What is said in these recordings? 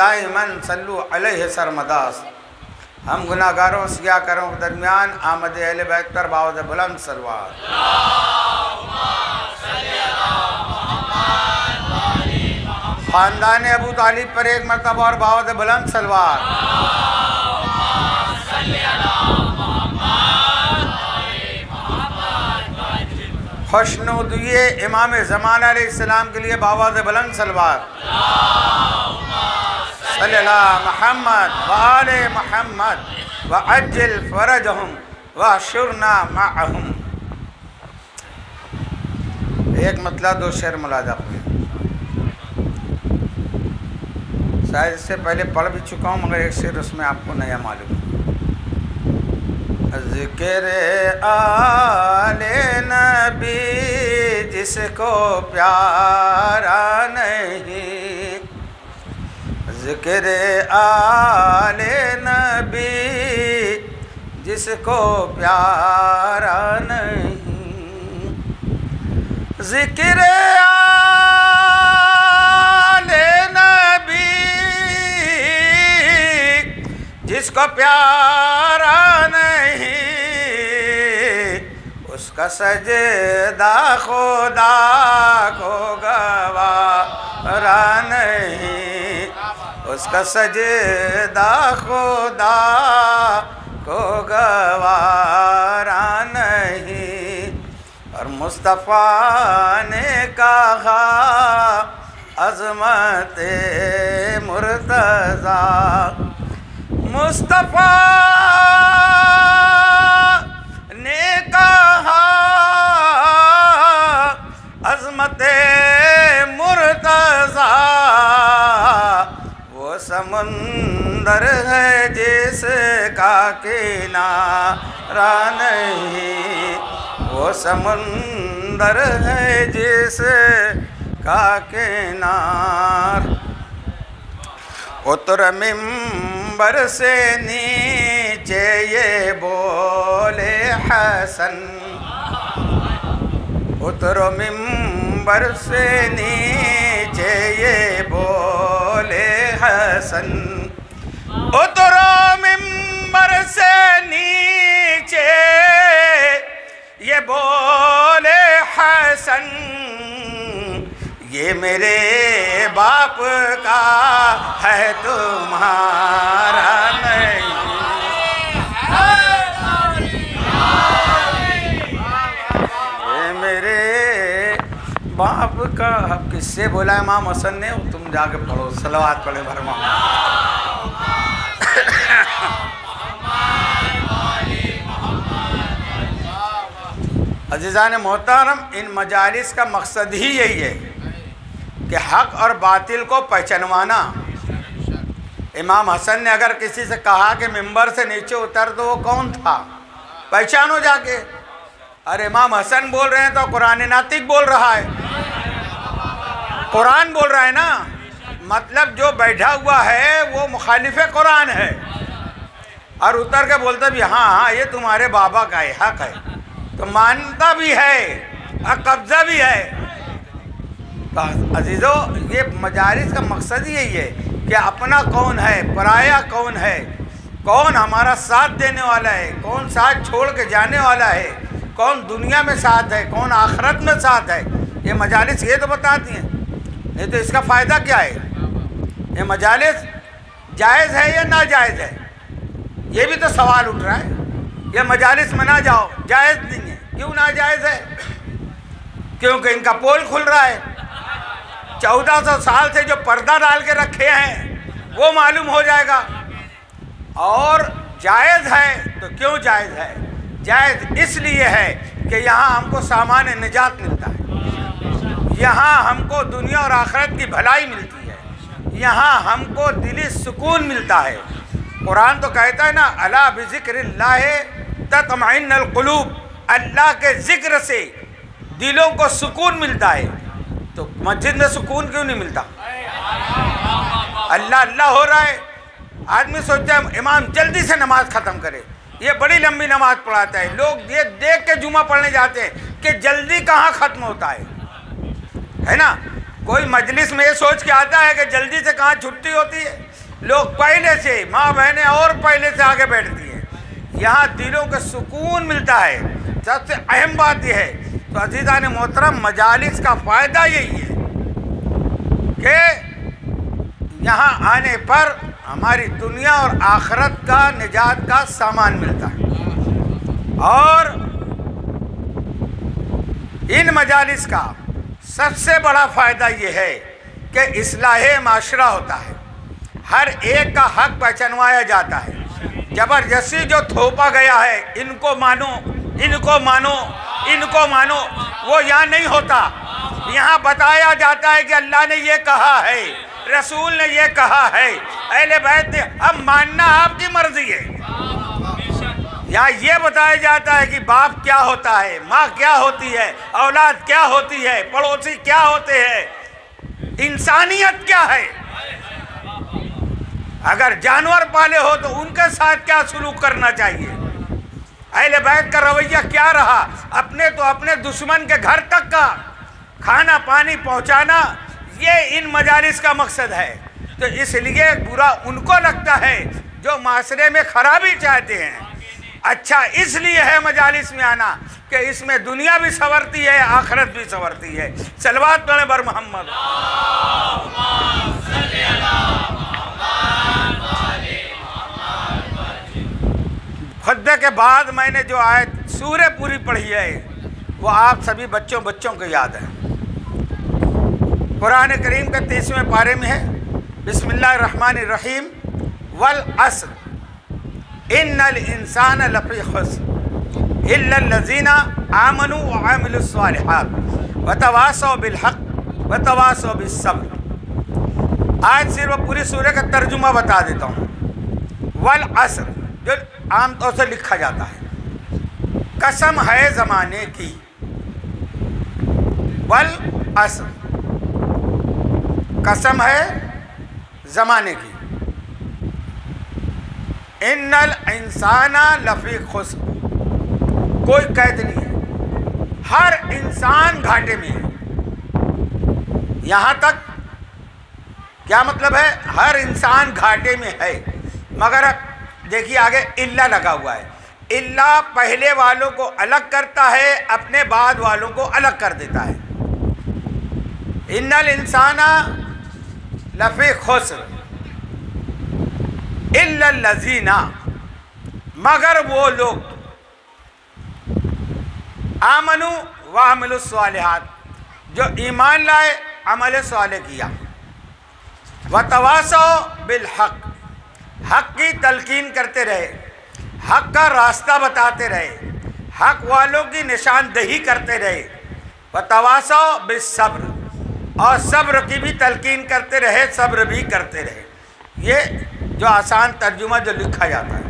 दाइमन सल्लु अलैहि सरमदा। हम गुनाहगारों सियाकारों के दरमियान आमद अहले बैत पर बावज़ बुलंद सलवात। ख़ानदान अबू तालिब पर एक मरतबा और बावज़ बुलंद सलवात। खुशनुदिये इमाम ज़मान अलैहिस्सलाम के लिए बावज़ बुलंद सलवात। सल्लल्लाहु मोहम्मद व आले मोहम्मद व अज्जिल फरजहुम व शुरना माअहुम। एक मतलब दो शेर मुलाजा हुए। शायद इससे पहले पढ़ भी चुका हूँ, मगर एक शेर उसमें आपको नया मालूम। ज़िक्र आले नबी जिसको प्यारा नहीं, ज़िक्र आले नबी जिसको प्यारा नहीं, ज़िक्र आले नबी जिसको प्यारा नहीं, उसका सजदा खुदा को गवारा नहीं, उसका सजदा खुदा को गवारा नहीं। और मुस्तफ़ा ने कहा अज़मत मुर्तज़ा, मुस्तफ़ा ने कहा अज़मत मुर्तज़ा, वो समुंदर है जिसका किनारा नहीं, वो समुंदर है जिसका किनार। उतर मिंबर से नीचे ये बोले हसन, उतरो मिंबर से नीचे ये बोले हसन, उतरो मिंबर से नीचे ये बोले हसन, ये मेरे बाप का है तुम्हारा नहीं। ये मेरे बाप का। अब किससे बोला इमाम हसन ने? तुम जाके पढ़ो, सलवात पढ़े भरमा। अज़ीज़ान मोहतरम, इन मजालिस का मकसद ही यही है कि हक़ और बातिल को पहचानवाना। इमाम हसन ने अगर किसी से कहा कि मिंबर से नीचे उतर, तो वो कौन था? पहचानो जाके। अरे इमाम हसन बोल रहे हैं तो कुरान नातिक बोल रहा है, कुरान बोल रहा है ना, मतलब जो बैठा हुआ है वो मुखालिफ कुरान है। और उतर के बोलता भी हाँ हाँ ये तुम्हारे बाबा का है, हक़ है, तो मानता भी है और कब्ज़ा भी है। तो अजीज़ों, ये मजालिस का मकसद ही यही है कि अपना कौन है, पराया कौन है, कौन हमारा साथ देने वाला है, कौन साथ छोड़ के जाने वाला है, कौन दुनिया में साथ है, कौन आखिरत में साथ है। ये मजालिस ये तो बताती हैं, नहीं तो इसका फ़ायदा क्या है? ये मजालिस जायज़ है या नाजायज़ है, ये भी तो सवाल उठ रहा है। ये मजालिस में ना जाओ, जायज़ नहीं है। क्यों नाजायज़ है? क्योंकि इनका पोल खुल रहा है। 1400 साल से जो पर्दा डाल के रखे हैं वो मालूम हो जाएगा। और जायज़ है तो क्यों जायज़ है? जायज़ इसलिए है कि यहाँ हमको सामान निजात मिलता है, यहाँ हमको दुनिया और आखिरत की भलाई मिलती है, यहाँ हमको दिली सुकून मिलता है। कुरान तो कहता है ना, अला बिज़िक्रिल्लाह तत्मइन्नुल क़ुलूब, अल्लाह के ज़िक्र से दिलों को सुकून मिलता है। तो मस्जिद में सुकून क्यों नहीं मिलता? अल्लाह अल्लाह हो रहा है, आदमी सोचता है इमाम जल्दी से नमाज ख़त्म करे, ये बड़ी लंबी नमाज पढ़ाता है। लोग ये देख के जुमा पढ़ने जाते हैं कि जल्दी कहाँ ख़त्म होता है ना। कोई मजलिस में ये सोच के आता है कि जल्दी से कहाँ छुट्टी होती है। लोग पहले से, माँ बहनें और पहले से आगे बैठती हैं। यहाँ दिलों को सुकून मिलता है, सबसे अहम बात यह है। तो अज़ीज़ान मोहतरम, मजालिस का फ़ायदा यही है कि यहाँ आने पर हमारी दुनिया और आखिरत का निजात का सामान मिलता है। और इन मजालिस का सबसे बड़ा फ़ायदा ये है कि इस्लाहे माशरा होता है, हर एक का हक पहचानवाया जाता है। ज़बरदस्ती जो थोपा गया है, इनको मानो, इनको मानो, इनको मानो, वो यहाँ नहीं होता। यहाँ बताया जाता है कि अल्लाह ने ये कहा है, रसूल ने ये कहा है, अहले बैत ने, अब मानना आपकी मर्जी है। यहाँ ये बताया जाता है कि बाप क्या होता है, माँ क्या होती है, औलाद क्या होती है, पड़ोसी क्या होते हैं, इंसानियत क्या है। अगर जानवर पाले हो तो उनके साथ क्या सलूक करना चाहिए। अहले बैत का रवैया क्या रहा, अपने तो अपने दुश्मन के घर तक का खाना पानी पहुंचाना, ये इन मजालिस का मकसद है। तो इसलिए बुरा उनको लगता है जो माशरे में खराबी चाहते हैं। अच्छा इसलिए है मजालिस में आना कि इसमें दुनिया भी संवरती है, आखिरत भी संवरती है। सलवात पढ़े बर मोहम्मद। खुतबे के बाद मैंने जो आयत सूरह पूरी पढ़ी है वो आप सभी बच्चों को याद है। कुरान करीम के 30वें पारे में है, बिस्मिल्लाहिर्रहमानिर्रहीम, वल अस्र इन्नल इंसान लफी खुस्र इल्लल्लज़ीना आमनू व अमिलुस्सालिहात व तवासौ बिल हक़ व तवासौ बिस्सब्र। आज सिर्फ पूरी सूरह का तर्जुमा बता देता हूँ। वल अस्र जो आमतौर से लिखा जाता है, कसम है ज़माने की। वल अस्र कसम है ज़माने की। इन्नल इंसाना लफी खुस्र, कोई कैद नहीं है, हर इंसान घाटे में है। यहाँ तक क्या मतलब है, हर इंसान घाटे में है। मगर देखिए आगे इल्ला लगा हुआ है। इल्ला पहले वालों को अलग करता है, अपने बाद वालों को अलग कर देता है। इन्नल इंसाना लफी खुस्र इल्लल्लज़ीना, मगर वो लोग आमनु व अमिलुस्सालिहात, जो ईमान लाए, अमल साले किया, व तवासौ बिल हक़, हक़ की तलकीन करते रहे, हक़ का रास्ता बताते रहे, हक़ वालों की निशानदही करते रहे, व तवासौ बिस्सब्र, और सब्र की भी तलकीन करते रहे, सब्र भी करते रहे। ये जो आसान तर्जुमा जो लिखा जाता है।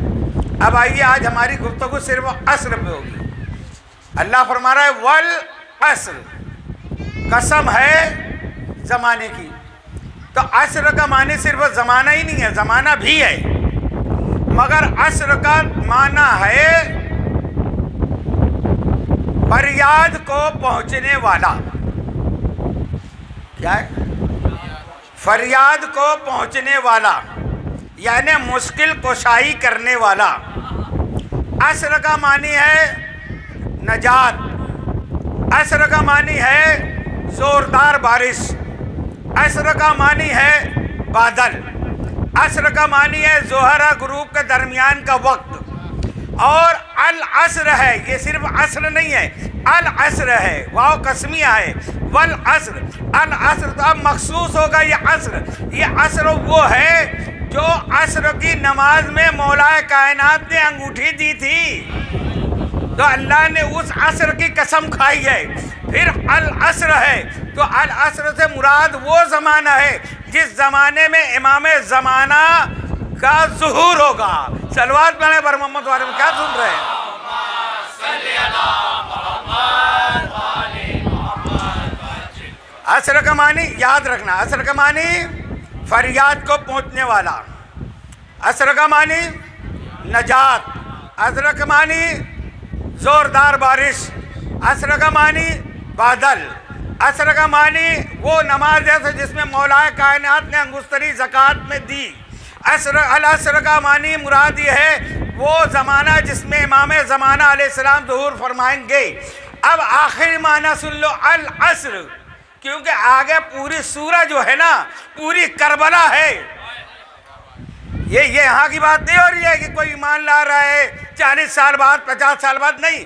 अब आइए आज हमारी गुफ्तगू सिर्फ अस्र पे होगी। अल्लाह फरमा रहा है वल अस्र, कसम है ज़माने की। तो अस्र का माने सिर्फ ज़माना ही नहीं है, ज़माना भी है, मगर अस्र का माना है फरियाद को पहुँचने वाला। क्या है? फरियाद को पहुँचने वाला, यानी मुश्किल कुशाई करने वाला। अस्र का मानी है नजात, अस्र का मानी है ज़ोरदार बारिश, अस्र का मानी है बादल, अस्र का मानी है ज़ोहरा गुरूब के दरमियान का वक्त। और अल अस्र है, ये सिर्फ अस्र नहीं है, अल अस्र है, वाव कसमिया है, वल अस्र, अल अस्र। तो अब मखसूस होगा ये अस्र वो है जो अस्र की नमाज में मौलाए कायनात ने अंगूठी दी थी, तो अल्लाह ने उस अस्र की कसम खाई है। फिर अल अस्र है, तो अल अस्र से मुराद वो ज़माना है जिस ज़माने में इमाम ज़माना का ज़ुहूर होगा। सलवात पढ़े बर मोहम्मद वाले में। क्या सुन रहे हैं? अस्र का मानी याद रखना, अस्र का मानी फरियाद को पहुंचने वाला, अस्र का मानी नजात, अस्र का मानी जोरदार बारिश, अस्र का मानी बादल, अस्र का मानी वो नमाज जैसे जिसमें मौलाए कायनात ने अंगुस्तरी ज़कात में दी। अल अस्र का मानी मुराद ये है वो ज़माना जिसमें इमाम ज़माना अलैहिस्सलाम ज़ुहूर फरमाएंगे। अब आखिरी माना सुन लो, अल अस्र, क्योंकि आगे पूरी सूरह जो है ना, पूरी करबला है। ये यहाँ की बात नहीं हो रही है कि कोई ईमान ला रहा है 40 साल बाद 50 साल बाद, नहीं,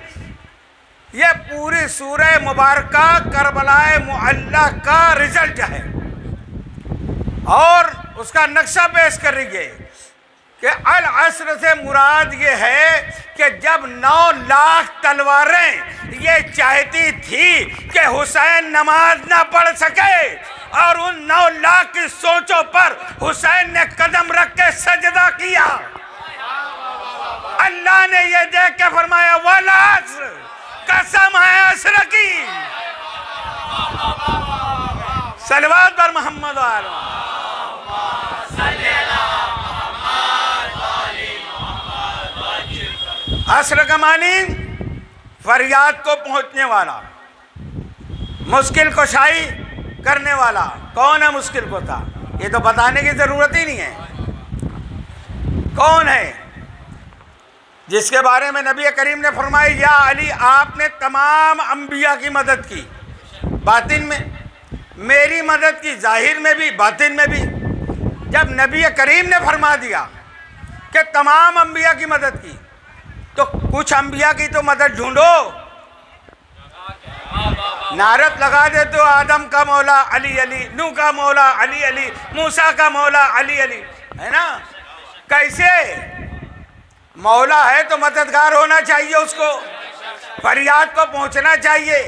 ये पूरी सूरह मुबारका करबलाए मुअल्ला का रिजल्ट है और उसका नक्शा पेश कर रही है कि अल अस्र से मुराद ये है कि जब 9 लाख तलवारें ये चाहती थी कि हुसैन नमाज ना पढ़ सके और उन 9 लाख की सोचों पर हुसैन ने कदम रख के सजदा किया। अल्लाह ने ये देख के फरमाया वल अस्र, कसम है असर की। सलवात पर मोहम्मद असर का मानी फरियाद को पहुंचने वाला, मुश्किल कुशाई करने वाला। कौन है मुश्किल कुशा? ये तो बताने की जरूरत ही नहीं है। कौन है? जिसके बारे में नबी करीम ने फरमाया या अली, आपने तमाम अंबिया की मदद की, बातिन में मेरी मदद की, जाहिर में भी बातिन में भी। जब नबी करीम ने फरमा दिया कि तमाम अंबिया की मदद की, तो कुछ अंबिया की तो मदद ढूंढो। नारत लगा दे तो आदम का मौला अली अली, नूह का मौला अली अली, मूसा का मौला अली अली, है ना? कैसे? मौला है तो मददगार होना चाहिए, उसको फरियाद को पहुंचना चाहिए।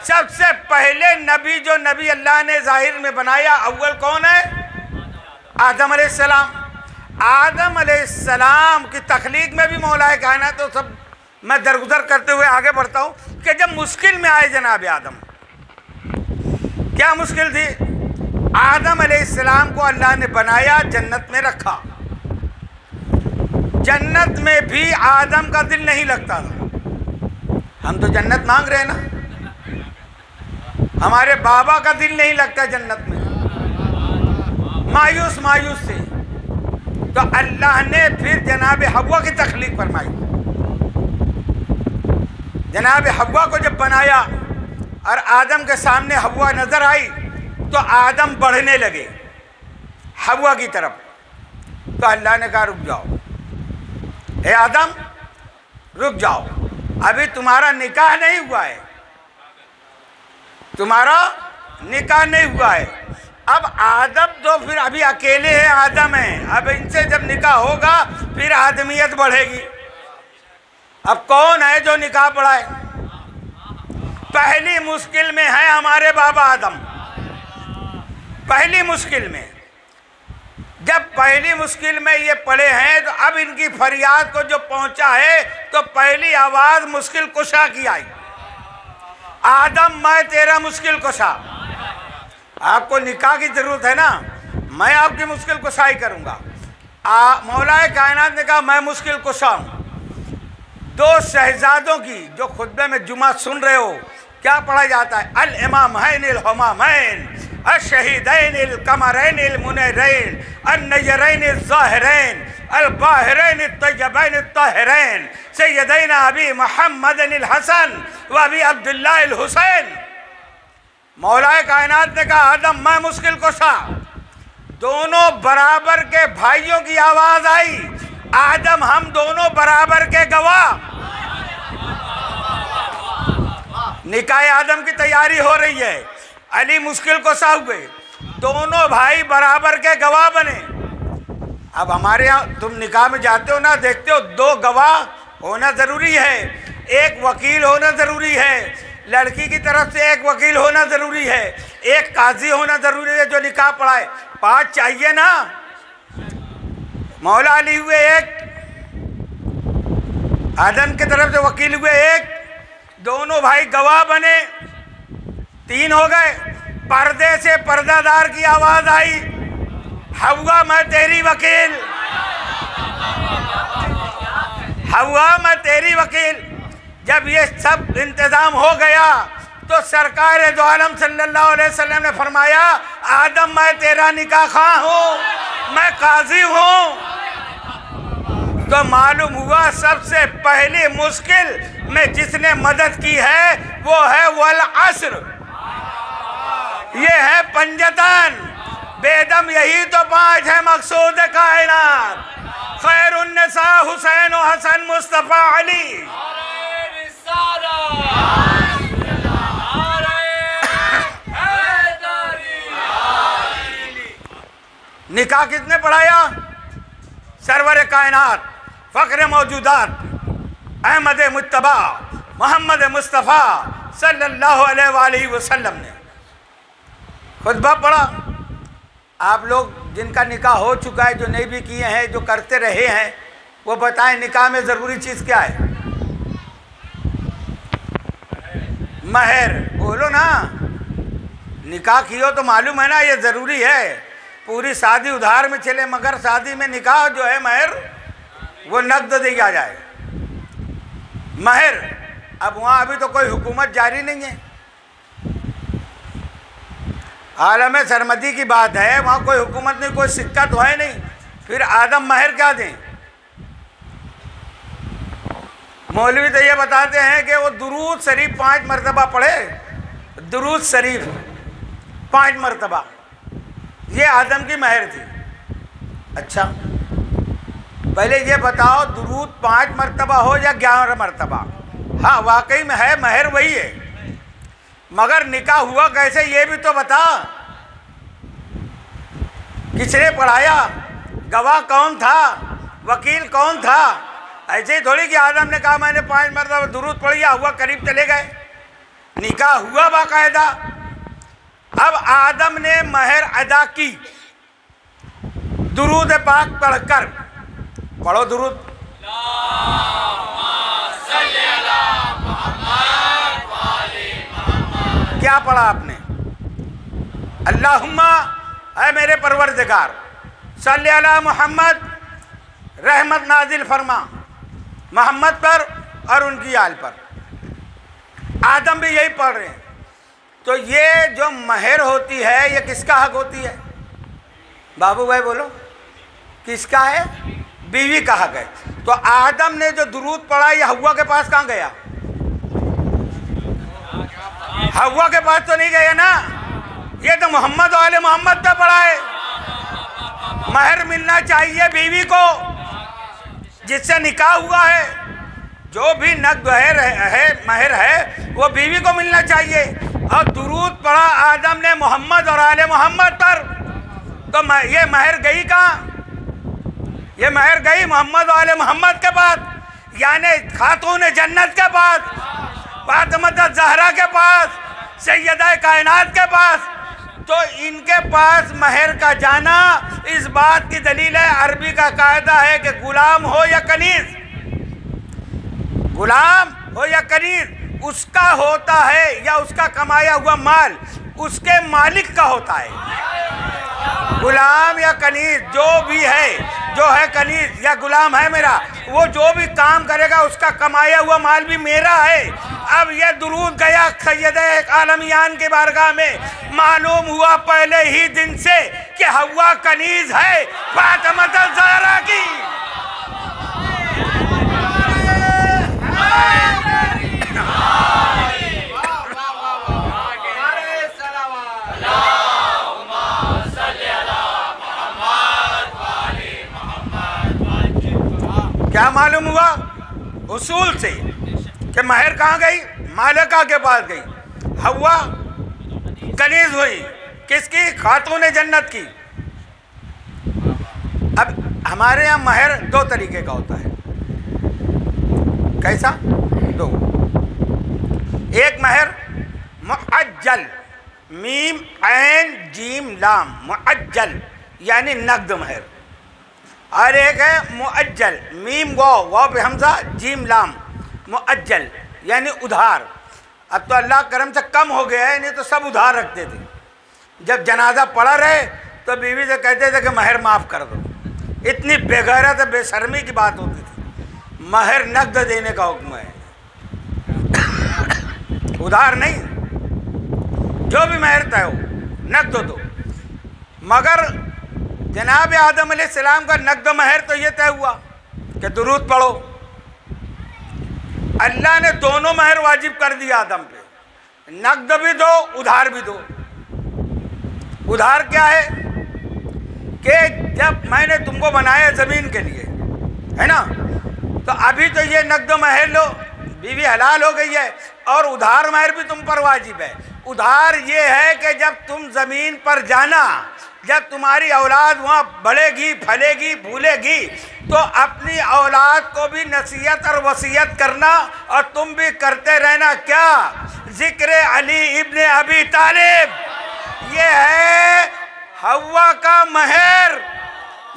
सबसे पहले नबी, जो नबी अल्लाह ने जाहिर में बनाया, अव्वल कौन है? आदम अलैहिस्सलाम। आदम अलैहिस्सलाम की तख्लीक में भी मौला कायनात, तो सब मैं दरगुजर करते हुए आगे बढ़ता हूँ कि जब मुश्किल में आए जनाब आदम, क्या मुश्किल थी? आदम अलैहिस्सलाम को अल्लाह ने बनाया, जन्नत में रखा। जन्नत में भी आदम का दिल नहीं लगता था। हम तो जन्नत मांग रहे हैं ना, हमारे बाबा का दिल नहीं लगता जन्नत में, मायूस मायूस से। तो अल्लाह ने फिर जनाब हव्वा की तख्लीक फरमाई। जनाब हव्वा को जब बनाया और आदम के सामने हव्वा नजर आई, तो आदम बढ़ने लगे हव्वा की तरफ। तो अल्लाह ने कहा रुक जाओ, हे आदम रुक जाओ, अभी तुम्हारा निकाह नहीं हुआ है, तुम्हारा निकाह नहीं हुआ है। अब आदम तो फिर अभी अकेले हैं, आदम हैं, अब इनसे जब निकाह होगा फिर आदमियत बढ़ेगी। अब कौन है जो निकाह पढ़ाए? पहली मुश्किल में है हमारे बाबा आदम, पहली मुश्किल में। जब पहली मुश्किल में ये पड़े हैं, तो अब इनकी फरियाद को जो पहुंचा है, तो पहली आवाज मुश्किल कुशा की आई, आदम मैं तेरा मुश्किल कुशा। आपको निकाह की जरूरत है ना, मैं आपकी मुश्किल कुशाई करूंगा। मौलाए कायनात ने कहा मैं मुश्किल कुशा हूं। दो शहजादों की जो खुतबे में जुमा सुन रहे हो, क्या पढ़ा जाता है? अल इमामैन अल हुमामैन अशहीदैन अल कमरैन अल मुनैरैन अन नजरैन अल ज़ाहिरैन अल बाहिरैन अल तय्यबैन अल ताहिरैन सय्यदैना अबी मुहम्मद अल हसन व अबी अब्दुल्लाह अल हुसैन। मौलाए कायनात ने कहा आदम मैं मुश्किल कुशा। दोनों बराबर के भाइयों की आवाज आई, आदम हम दोनों बराबर के गवाह। निकाह आदम की तैयारी हो रही है, अली मुश्किल कुशा हुए, दोनों भाई बराबर के गवाह बने। अब हमारे यहाँ तुम निकाह में जाते हो ना, देखते हो दो गवाह होना जरूरी है, एक वकील होना जरूरी है, लड़की की तरफ से एक वकील होना जरूरी है, एक काजी होना जरूरी है जो निकाह पढ़ाए। 5 चाहिए ना। मौला अली हुए एक, आदम की तरफ से वकील हुए एक, दोनों भाई गवाह बने, 3 हो गए। पर्दे से पर्दादार की आवाज आई, हव्वा मैं तेरी वकील, हव्वा मैं तेरी वकील। जब ये सब इंतजाम हो गया, तो सरकार दो आलम सल्लल्लाहु अलैहि वसल्लम ने फरमाया आदम मैं तेरा निकाह खां हूँ, मैं काजी हूँ। तो मालूम हुआ सबसे पहली मुश्किल में जिसने मदद की है वो है वल अस्र, ये है पंजतन बेदम। यही तो 5 है मकसूद कायनात, खैरुन्निसा हुसैन व हसन मुस्तफ़ा अली। निकाह किसने पढ़ाया? सरवर कायनात, फ़ख्र मौजूदात, अहमद मुत्तबा मोहम्मद मुस्तफ़ा सल्लल्लाहु अलैहि वसल्लम ने खुतबा पढ़ा। आप लोग जिनका निकाह हो चुका है, जो नहीं भी किए हैं, जो करते रहे हैं, वो बताएं निकाह में ज़रूरी चीज़ क्या है? महर। बोलो ना, निकाह कियो तो मालूम है ना, ये ज़रूरी है। पूरी शादी उधार में चले मगर शादी में निकाह जो है महर वो नकद दिया जाए। महर। अब वहाँ अभी तो कोई हुकूमत जारी नहीं है, आलम सरमदी की बात है, वहाँ कोई हुकूमत नहीं, कोई सिक्का तो है नहीं, फिर आदम महर क्या दें? मौलवी तो ये बताते हैं कि वो दुरूद शरीफ 5 मरतबा पढ़े, दुरूद शरीफ 5 मरतबा, ये आदम की महर थी। अच्छा पहले ये बताओ, दुरूद 5 मरतबा हो या 11 मरतबा? हाँ वाकई में है, महर वही है, मगर निकाह हुआ कैसे ये भी तो बता। किसने पढ़ाया? गवाह कौन था? वकील कौन था? ऐसे ही थोड़ी कि आदम ने कहा मैंने 5 मरतबा दुरूद पढ़ लिया, हुआ करीब चले गए। निकाह हुआ बाकायदा। अब आदम ने महर अदा की दुरूद पाक पढ़कर। पढ़ो दुरूद। क्या पढ़ा आपने? अल्लाहुम्मा, है मेरे परवरदिगार, सल्ली अला मोहम्मद, रहमत नाजिल फरमा मोहम्मद पर और उनकी आल पर। आदम भी यही पढ़ रहे हैं। तो ये जो महर होती है ये किसका हक होती है? बाबू भाई बोलो, किसका है? बीवी का हक है। तो आदम ने जो दुरूद पढ़ा ये हव्वा के पास कहाँ गया? हव्वा के पास तो नहीं गया ना, ये तो मोहम्मद वाले मोहम्मद पे पढ़ा है। महर मिलना चाहिए बीवी को जिससे निकाह हुआ है, जो भी नक़द है महर है वो बीवी को मिलना चाहिए। और दुरूद पढ़ा आदम ने मोहम्मद और आले मोहम्मद पर, तो ये महर गई कहाँ? ये महर गई मोहम्मद और आले मोहम्मद के पास, यानी खातून जन्नत के पास, फातिमा ज़हरा के पास, सैयदा कायनात के पास। तो इनके पास महर का जाना इस बात की दलील है, अरबी का कायदा है कि गुलाम हो या कनीज, गुलाम हो या कनीज, उसका होता है या उसका कमाया हुआ माल उसके मालिक का होता है। गुलाम या कनीज जो भी है, जो है कनीज या गुलाम है मेरा, वो जो भी काम करेगा उसका कमाया हुआ माल भी मेरा है। अब ये दुरूद गया सैयदे आलमियान के बारगाह में, मालूम हुआ पहले ही दिन से कि हव्वा कनीज है फातिमा ज़हरा की। क्या मालूम हुआ उसूल से कि महर कहाँ गई? मालिका के पास गई। हव्वा कनीज हुई किसकी? खातून जन्नत की। अब हमारे यहाँ महर 2 तरीके का होता है। कैसा? 2। एक महर मुअज्जल, मीम ऐन जीम लाम, मुअज्जल यानी नकद महर। और एक है मुअज्जल, मीम वाव पे हमजा जीम लाम, मुअज्जल यानी उधार। अब तो अल्लाह करम से कम हो गया है, नहीं तो सब उधार रखते थे। जब जनाजा पड़ा रहे तो बीवी से कहते थे कि महर माफ़ कर दो। इतनी बेगैरत बेशर्मी की बात होती थी। महर नकद देने का हुक्म है, उधार नहीं। जो भी महर तय हो नकद दो। मगर जनाब आदम अलैहिस्सलाम का नकद महर तो ये तय हुआ कि दुरूद पढ़ो। अल्लाह ने दोनों महर वाजिब कर दिया आदम पे, नकद भी दो उधार भी दो। उधार क्या है कि जब मैंने तुमको बनाया ज़मीन के लिए, है ना, तो अभी तो ये नकद महर लो, बीवी हलाल हो गई है, और उधार महर भी तुम पर वाजिब है। उधार ये है कि जब तुम ज़मीन पर जाना, जब तुम्हारी औलाद वहाँ बढ़ेगी फलेगी फूलेगी, तो अपनी औलाद को भी नसीहत और वसीयत करना और तुम भी करते रहना। क्या? जिक्र अली इब्ने अबी तालिब। ये है हव्वा का महर।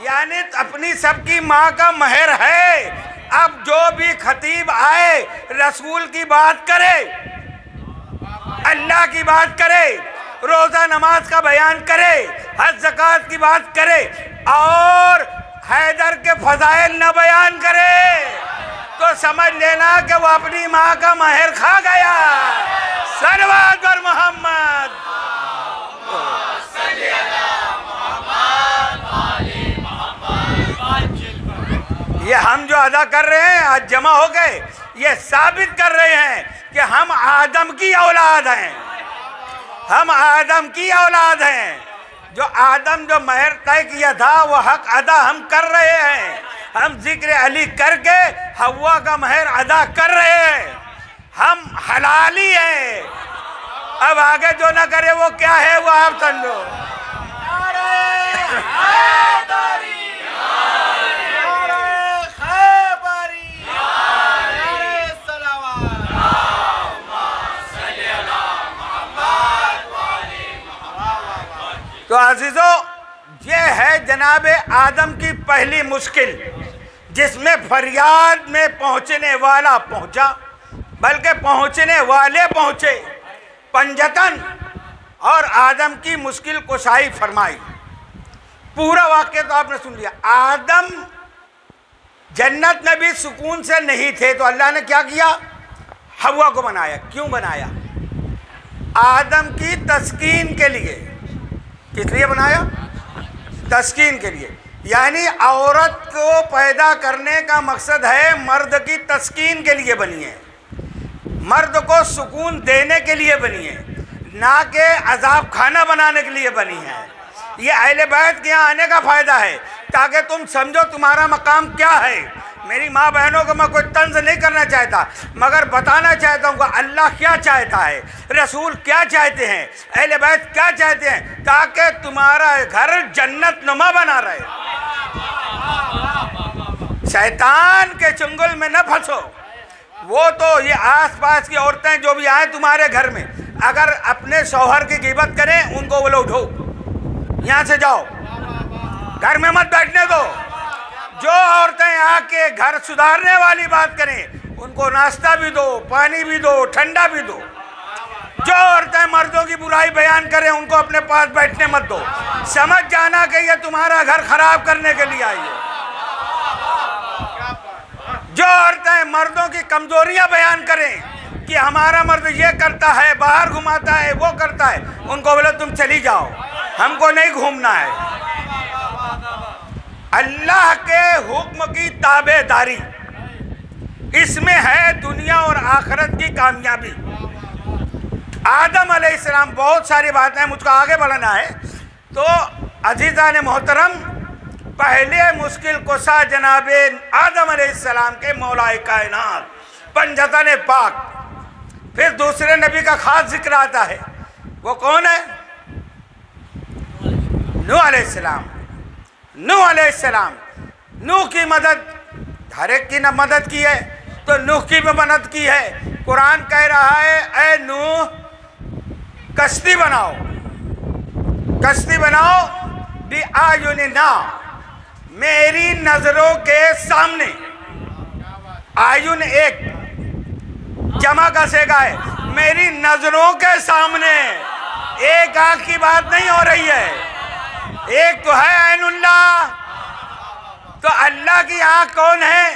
यानी अपनी सबकी माँ का महर है। अब जो भी खतीब आए रसूल की बात करे, अल्लाह की बात करे, रोजा नमाज का बयान करे, हज ज़कात की बात करे और हैदर के फजाइल न बयान करे तो समझ लेना कि वो अपनी माँ का महर खा गया। सल्लल्लाहु अलैहि मोहम्मद। ये हम जो अदा कर रहे हैं आज जमा हो गए, ये साबित कर रहे हैं कि हम आदम की औलाद हैं। हम आदम की औलाद हैं। जो आदम जो महर तय किया था वो हक अदा हम कर रहे हैं। हम जिक्र अली करके हव्वा का महर अदा कर रहे हैं। हम हलाली हैं। अब आगे जो ना करे वो क्या है वो आप समझो। तो अजीजों, ये है जनाब आदम की पहली मुश्किल, जिसमें फरियाद में पहुंचने वाला पहुंचा, बल्कि पहुंचने वाले पहुंचे पंजतन और आदम की मुश्किल कुशाई फरमाई। पूरा वाक्य तो आपने सुन लिया। आदम जन्नत में भी सुकून से नहीं थे तो अल्लाह ने क्या किया? हव्वा को बनाया। क्यों बनाया? आदम की तस्कीन के लिए। किस लिए बनाया? तस्कीन के लिए। यानी औरत को पैदा करने का मकसद है मर्द की तस्कीन के लिए बनी है, मर्द को सुकून देने के लिए बनी है, ना कि अजाब खाना बनाने के लिए बनी है। ये अहले बैत के यहाँ आने का फ़ायदा है ताकि तुम समझो तुम्हारा मकाम क्या है। मेरी माँ बहनों को मैं कोई तंज नहीं करना चाहता, मगर बताना चाहता हूँ कि अल्लाह क्या चाहता है, रसूल क्या चाहते हैं, अहले बैत क्या चाहते हैं, ताकि तुम्हारा घर जन्नत नुमा बना रहे। शैतान के चुंगल में न फंसो। वो तो ये आसपास की औरतें जो भी आए तुम्हारे घर में, अगर अपने शौहर की गिबत करें उनको बोलो उठो, यहाँ से जाओ, घर में मत बैठने दो। जो औरतें आके घर सुधारने वाली बात करें उनको नाश्ता भी दो, पानी भी दो, ठंडा भी दो। जो औरतें मर्दों की बुराई बयान करें उनको अपने पास बैठने मत दो। समझ जाना कि ये तुम्हारा घर खराब करने के लिए आई है। जो औरतें मर्दों की कमजोरियां बयान करें कि हमारा मर्द ये करता है, बाहर घुमाता है, वो करता है, उनको बोले तुम चली जाओ, हमको नहीं घूमना है। अल्लाह के हुक्म की ताबेदारी, इसमें है दुनिया और आखिरत की कामयाबी। आदम अलैहिस्सलाम, बहुत सारी बातें मुझको आगे बढ़ाना है, तो अजीज़ान मोहतरम, पहले मुश्किल कुशा जनाब आदम अलैहिस्सलाम के मौलाए कायनात पंजतन पाक। फिर दूसरे नबी का खास जिक्र आता है। वो कौन है? नूह अलैहिस्सलाम। नूह अलैहिस्सलाम, नूह की मदद हर एक की न मदद की है, तो नूह की भी मदद की है। कुरान कह रहा है, ऐ नूह कश्ती बनाओ, कश्ती बनाओ बि आयुनिना, मेरी नजरों के सामने। आयुन एक जमा का सेगा है, मेरी नजरों के सामने। एक आंख की बात नहीं हो रही है, एक तो है ऐनुल्लाह। तो अल्लाह की आंख कौन है?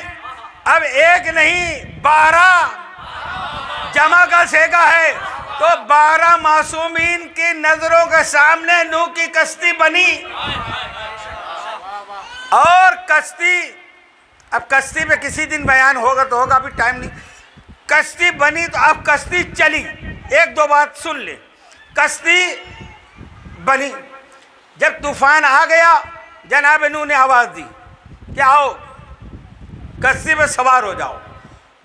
अब एक नहीं 12 जमा का सेगा है, तो 12 मासूमीन की नजरों के सामने नूह की कश्ती बनी। और कश्ती, अब कश्ती पे किसी दिन बयान होगा तो होगा, अभी टाइम नहीं। कश्ती बनी तो अब कश्ती चली। एक दो बात सुन ले। कश्ती बनी, जब तूफान आ गया जनाब नूह ने आवाज़ दी कि आओ कश्ती में सवार हो जाओ,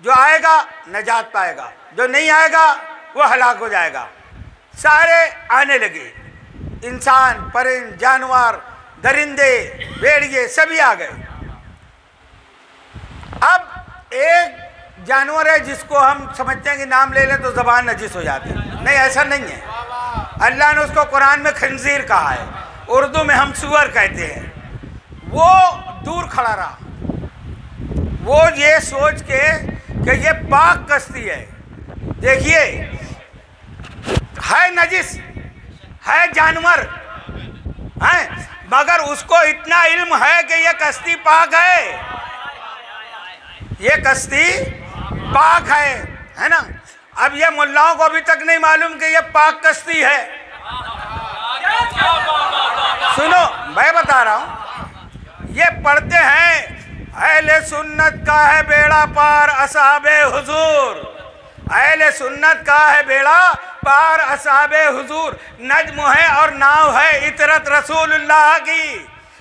जो आएगा नजात पाएगा, जो नहीं आएगा वो हलाक हो जाएगा। सारे आने लगे, इंसान, परिंद, जानवर, दरिंदे, भेड़िए सभी आ गए। अब एक जानवर है जिसको हम समझते हैं कि नाम ले लें तो ज़बान नजिस हो जाती है। नहीं, ऐसा नहीं है। अल्लाह ने उसको कुरान में खंजीर कहा है, उर्दू में हम सुअर कहते हैं। वो दूर खड़ा रहा, वो ये सोच के कि ये पाक कश्ती है। देखिए है नजिस, है जानवर है, मगर उसको इतना इल्म है कि ये कश्ती पाक है, ये कश्ती पाक है ना। अब ये मुल्लाओं को अभी तक नहीं मालूम कि ये पाक कश्ती है। सुनो मैं बता रहा हूं, ये पढ़ते हैं अहले सुन्नत का है बेड़ा पार असहाबे हुजूर, अहले सुन्नत का है बेड़ा पार असहाबे हुजूर, नज्म है और नाव है इतरत रसूलुल्लाह की,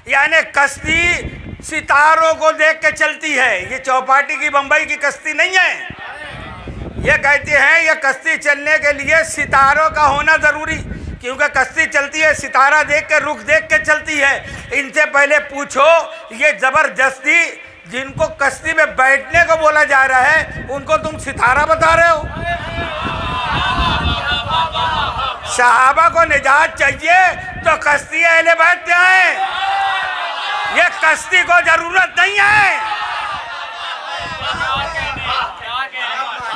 यानी कश्ती सितारों को देख के चलती है। ये चौपाटी की बंबई की कश्ती नहीं है। ये कहते हैं ये कश्ती चलने के लिए सितारों का होना ज़रूरी, क्योंकि कश्ती चलती है सितारा देख के, रुख देख के चलती है। इनसे पहले पूछो ये ज़बरदस्ती जिनको कश्ती में बैठने को बोला जा रहा है उनको तुम सितारा बता रहे हो। सहाबा को निजात चाहिए तो कश्ती अहले बैत पे आए, ये कश्ती को जरूरत नहीं है।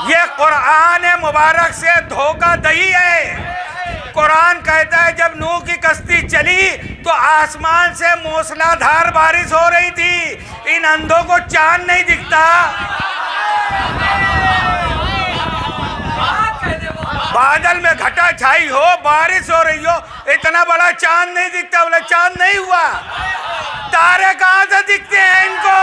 ये कुरान मुबारक से धोखा दही है। कुरान कहता है जब नूह की कश्ती चली तो आसमान से मूसलाधार बारिश हो रही थी, इन अंधों को चांद नहीं दिखता। बादल में घटा छाई हो, बारिश हो रही हो, इतना बड़ा चांद नहीं दिखता। बोला चांद नहीं हुआ, तारे कहां से दिखते हैं इनको?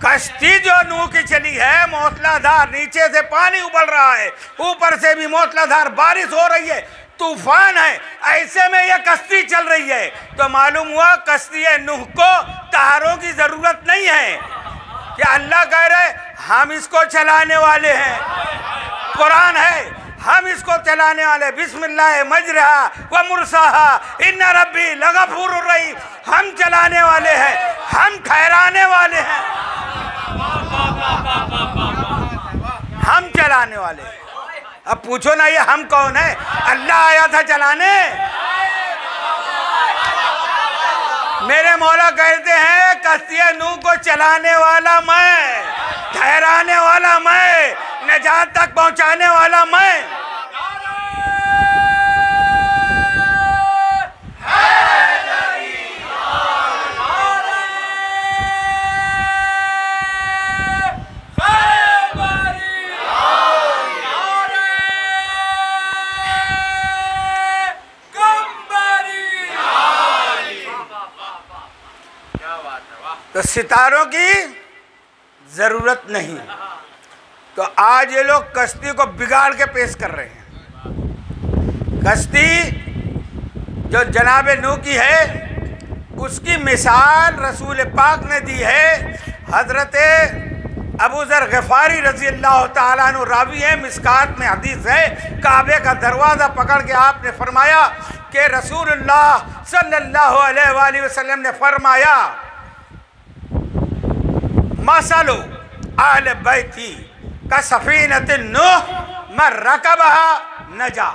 कश्ती जो नूह की चली है मूसलाधार, नीचे से पानी उबल रहा है, ऊपर से भी मूसलाधार बारिश हो रही है, तूफान है, ऐसे में यह कश्ती चल रही है। तो मालूम हुआ कश्ती नूह को तारों की जरूरत नहीं है। कि अल्लाह कह रहे हम इसको चलाने वाले हैं, कुरान है हम इसको चलाने वाले, बिस्मिल्लाह मजरहा व मुरसाहा इन्ना रब्बी लगफूरुर रहीम, हम चलाने वाले हैं, हम ठहराने वाले हैं, हम चलाने वाले। अब पूछो ना ये हम कौन है? अल्लाह आया था चलाने। मेरे मौला कहते हैं कश्ती नूह को चलाने वाला मैं, ठहराने वाला मैं, निजात तक पहुंचाने वाला मैं। तो सितारों की जरूरत नहीं। तो आज ये लोग कश्ती को बिगाड़ के पेश कर रहे हैं। कश्ती जो जनाब नूह की है उसकी मिसाल रसूल पाक ने दी है। हजरत अबू ज़र ग़िफ़ारी रज़ी अल्लाह ताला अन्हु रावी है, मिस्कात में हदीस है, काबे का दरवाज़ा पकड़ के आपने फरमाया कि रसूलुल्लाह सल्लल्लाहु अलैहि वसल्लम ने फरमाया मसलु अहले बैती का सफीनतिन नूह मन रकबहा नजा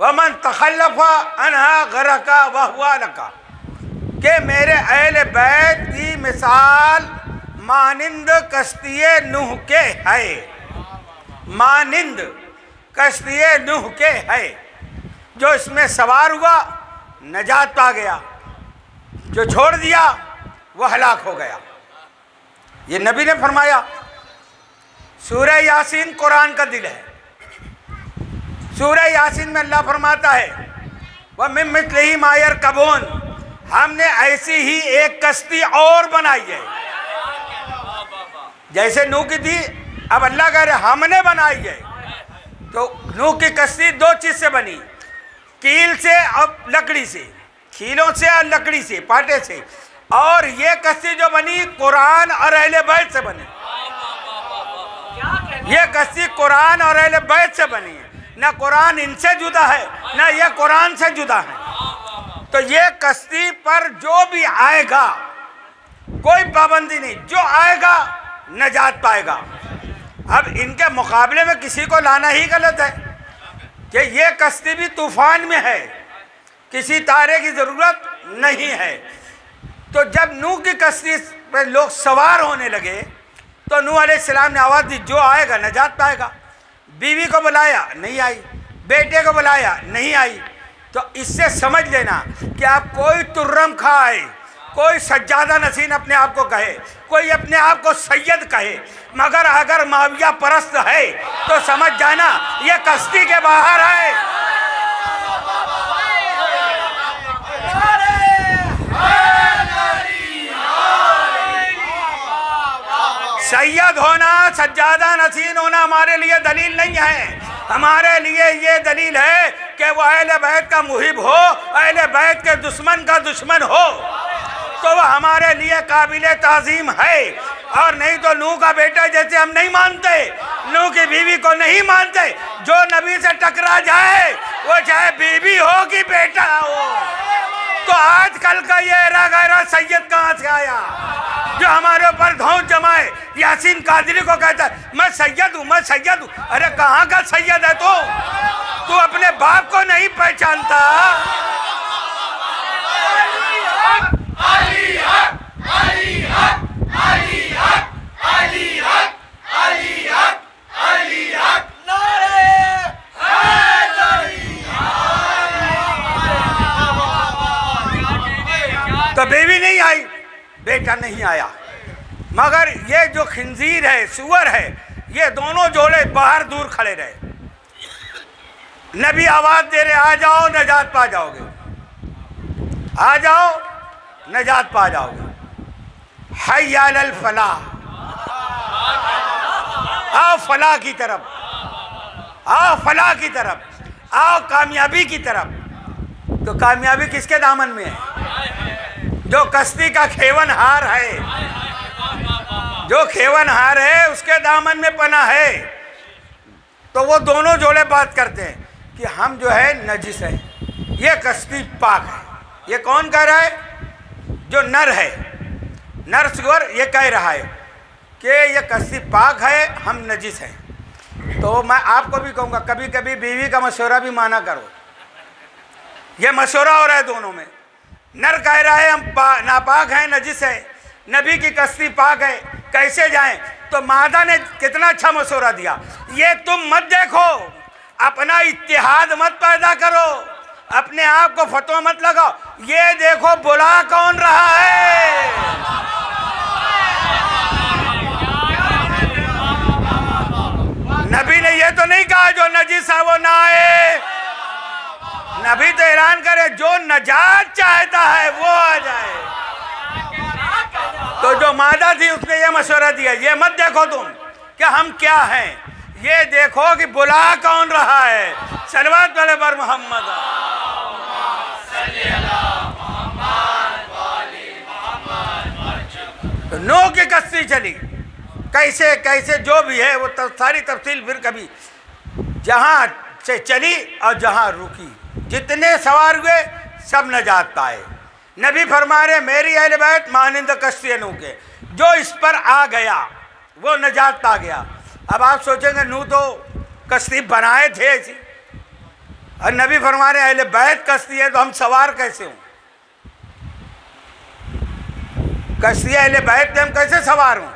व मन तखल्लफा अनहा गरका व हुवा लका, के मेरे अहले बैत की मिसाल मानिंद कश्ती नूह के है, मानिंद कश्ती नूह के है। जो इसमें सवार हुआ नजात पा गया, जो छोड़ दिया वह हलाक हो गया। ये नबी ने फरमाया। सूरह यासीन कुरान का दिल है। सूरह यासीन में अल्लाह फरमाता है वह मिन मिस्लिही मा यरकबून, हमने ऐसी ही एक कश्ती और बनाई है जैसे नूह की थी। अब अल्लाह कह रहे हमने बनाई है। तो नूह की कश्ती दो चीज से बनी, कील से और लकड़ी से, कीलों से और लकड़ी से, पाटे से। और ये कश्ती जो बनी कुरान और अहले बैत से बनी। ये कश्ती कुरान और अहले बैत से बनी है, ना कुरान इनसे जुदा है ना ये कुरान से जुदा है। तो ये कश्ती पर जो भी आएगा कोई पाबंदी नहीं, जो आएगा नजात पाएगा। अब इनके मुकाबले में किसी को लाना ही गलत है। कि ये कश्ती भी तूफान में है, किसी तारे की ज़रूरत नहीं है। तो जब नूह की कश्ती पर लोग सवार होने लगे तो नूह अलैहिस्सलाम ने आवाज़ दी, जो आएगा नजात पाएगा। बीवी को बुलाया, नहीं आई। बेटे को बुलाया, नहीं आई। तो इससे समझ लेना कि आप कोई तुर्रम खाए, कोई सज्जादा नसीन अपने आप को कहे, कोई अपने आप को सैयद कहे, मगर अगर माविया परस्त है तो समझ जाना ये कश्ती के बाहर है। सैयद होना, सज्जादा नसीन होना हमारे लिए दलील नहीं है। हमारे लिए ये दलील है कि वो अहले बैत का मुहिब हो, अहले बैत के दुश्मन का दुश्मन हो, तो वह हमारे लिए काबिल ताज़ीम है। और नहीं तो नूह का बेटा जैसे हम नहीं मानते, नूह की बीवी को नहीं मानते। जो नबी से टकरा जाए वो चाहे बीवी हो कि बेटा हो। तो आजकल का ये एरा गैरा सैयद कहाँ से आया जो हमारे ऊपर धौंस जमाए? यासीन कादरी को कहता है मैं सैयद हूँ, मैं सैयद हूँ। अरे कहाँ का सैयद है तू अपने बाप को नहीं पहचानता। अली हक, अली हक, अली हक, अली हक, अली हक, अली हक, नारे हैदरी। तो बेबी नहीं आई, बेटा नहीं आया, मगर ये जो खिंजीर है, सुअर है, ये दोनों जोड़े बाहर दूर खड़े रहे। नबी आवाज दे रहे, आ जाओ नजात पा जाओगे, आ जाओ नजात पा जाओगे। हय्या अलल फलाह, आओ फलाह की तरफ, आओ फलाह की तरफ, आओ कामयाबी की तरफ। तो कामयाबी किसके दामन में है? जो कश्ती का खेवनहार है, जो खेवनहार है उसके दामन में पना है। तो वो दोनों जोड़े बात करते हैं कि हम जो है नजिस है, ये कश्ती पाक है। ये कौन कह रहा है? जो नर है, नर सुअर, ये कह रहा है कि ये कश्ती पाक है, हम नजिस हैं। तो मैं आपको भी कहूँगा कभी कभी बीवी का मशवरा भी माना करो। ये मशवरा हो रहा है दोनों में। नर कह रहा है हम नापाक हैं, नजिस है, नबी की कश्ती पाक है, कैसे जाएं? तो मादा ने कितना अच्छा मशवरा दिया, ये तुम मत देखो, अपना इत्तेहाद मत पैदा करो, अपने आप को फतवा मत लगाओ, ये देखो बुला कौन रहा है। नबी ने ये तो नहीं कहा जो नजिस है वो ना आए। नबी तो ऐलान करे जो नजात चाहता है वो आ जाए। तो जो मादा थी उसने ये मशवरा दिया, ये मत देखो तुम कि हम क्या हैं, ये देखो कि बुला कौन रहा है। सलवात वाले पर मोहम्मद। तो नूह की कश्ती चली, कैसे कैसे जो भी है वो सारी तफसील फिर कभी, जहाँ से चली और जहाँ रुकी, जितने सवार हुए सब नजात पाए। नबी फरमा रहे मेरी अहले बैत मानिंद कश्ती नूह के, जो इस पर आ गया वो नजात पा गया। अब आप सोचेंगे नूह तो कश्ती बनाए थे ऐसी, और नबी फरमा रहे अहले बैत कश्ती है तो हम सवार कैसे हों? कश्ती अहले बैत पे हम कैसे सवार हों?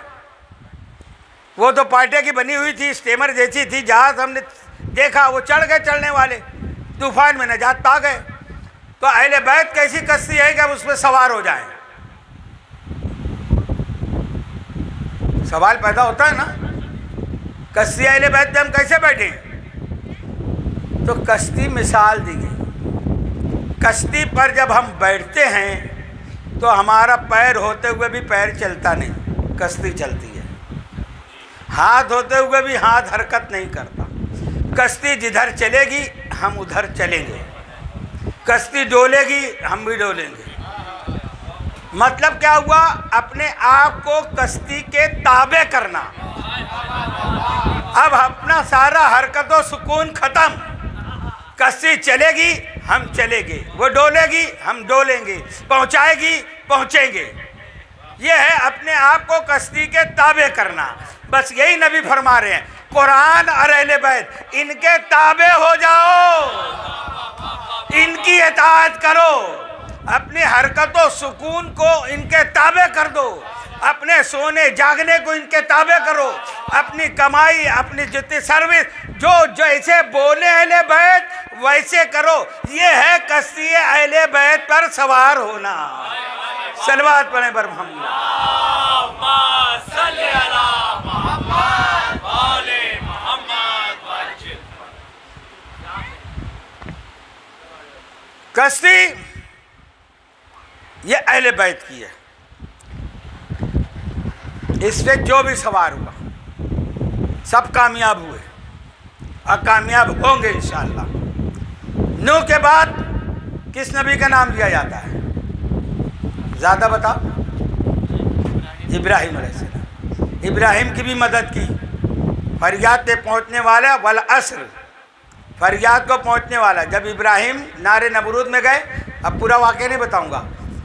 वो तो पाटे की बनी हुई थी, स्टीमर जैसी थी, जहाज हमने देखा, वो चढ़ गए चढ़ने वाले, तूफान में नजात पा गए। तो अहले बैत कैसी कश्ती है कि अब उस पर सवार हो जाए? सवाल पैदा होता है ना, कश्ती अहले बैत पे हम कैसे बैठे? तो कश्ती मिसाल दी गई। कश्ती पर जब हम बैठते हैं तो हमारा पैर होते हुए भी पैर चलता नहीं, कश्ती चलती है। हाथ होते हुए भी हाथ हरकत नहीं करता। कश्ती जिधर चलेगी हम उधर चलेंगे, कश्ती डोलेगी हम भी डोलेंगे। मतलब क्या हुआ? अपने आप को कश्ती के ताबे करना। अब अपना सारा हरकतों सुकून खत्म। कश्ती चलेगी हम चलेंगे, वो डोलेगी हम डोलेंगे, पहुंचाएगी पहुंचेंगे। ये है अपने आप को कश्ती के ताबे करना। बस यही नबी फरमा रहे हैं। कुरान और अहले बैत इनके ताबे हो जाओ, इनकी इताअत करो, अपनी हरकतों सुकून को इनके ताबे कर दो, अपने सोने जागने को इनके ताबे करो, अपनी कमाई अपनी जितनी सर्विस जो जैसे बोले अहले बैत वैसे करो। ये है कश्ती अहले बैत पर सवार होना। सलवात पढ़े बर कश्ती ये अहले बैत की है। इस पे जो भी सवार हुआ सब कामयाब हुए और कामयाब होंगे इंशाअल्लाह। नूह के बाद किस नबी का नाम लिया जाता है? ज़्यादा बताओ। इब्राहिम अलैहिस्सलाम। इब्राहिम की भी मदद की, फरियाद पे पहुँचने वाला वल अस्र, फरियाद को पहुँचने वाला। जब इब्राहिम नारे नमरूद में गए, अब पूरा वाक़या नहीं बताऊँगा,